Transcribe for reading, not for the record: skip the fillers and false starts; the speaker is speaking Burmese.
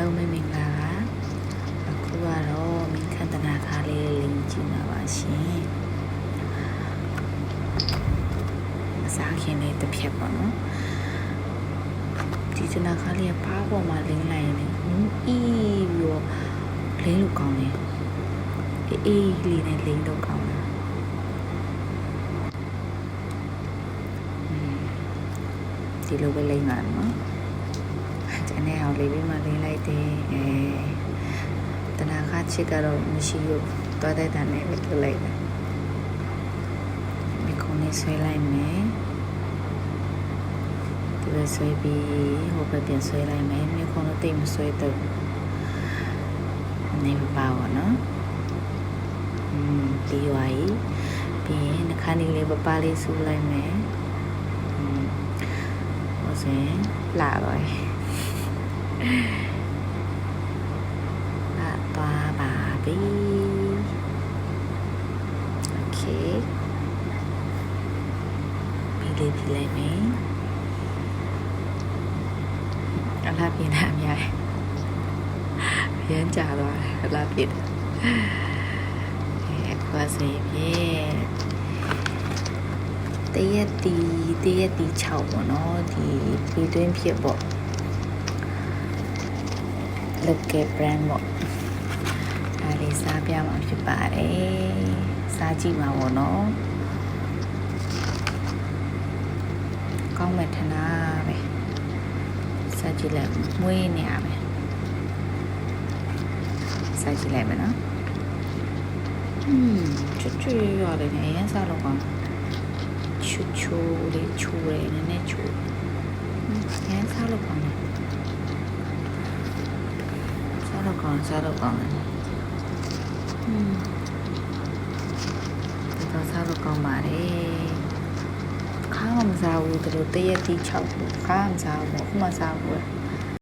လုံးမင်္ဂလာပါအခုကတော့မင်းခန္ဓနာခါလေးလင်းကြည့်ပါပါရှင်အစားခင်လေးတစ်ဖြက်ပေါ့နော်ဒီစနာခါလေးကဘားပေါ်မှာလင်းလိုက်ရင်အေးပြီးတော့လင်းလို့ကောင်းတယ်အေးလေးနဲ့လင်းတော့ကောင်းတယ်ဒီလိုပဲလိမ့်ပါနော်ကျန်တဲ့အောင်လေးပြီးမှလိမ့်လိုက်တယ်တနာခါချစ်ကတော့မရှိဘူးသွားတဲ့တန်နဲ့ပဲလုပ်လိုက်တယ်ဒီခုံးလေးဆွဲလိုက်မယ်ဒီလိုဆွဲပြီးဟိုဘက်ပြန်ဆွဲလိုက်မယ်မြေခုံးတော့တိတ်မဆွဲတော့နေပါဘောနော်ပြီးသွားပြီပြီးရင်နှခမ်းလေးပပလေးဆူလိုက်မယ်先拉落去，拉大把呗 ，OK， 皮来没？阿拉变哪样？变假了，阿拉变。过这边。တရက်တီ6ပေါ့နော်ဒီပြည်တွင်းဖြစ်ပေါ့ local brand ပေါ့ဒါလေးစားပြမှာဖြစ်ပါတယ်စားကြည့်မှာပေါ့နော်ကောင်းမဲ့ထနာပဲစားကြည့်လိုက်မွေးနေရမယ်စားကြည့်လိုက်မယ်နော်ချွတ်ရတယ်နေရစားလို့ကောင်းချိုလေးချိုတယ်နည်းနည်းချိုရမ်းစားလို့ကောင်းတယ်စားလို့ကောင်းတယ်တော့စားလို့ကောင်းပါတယ်ခါမစားဘူးတို့တရက်တီ6ဘူးခါမစားဘူးခုမှစားဘူး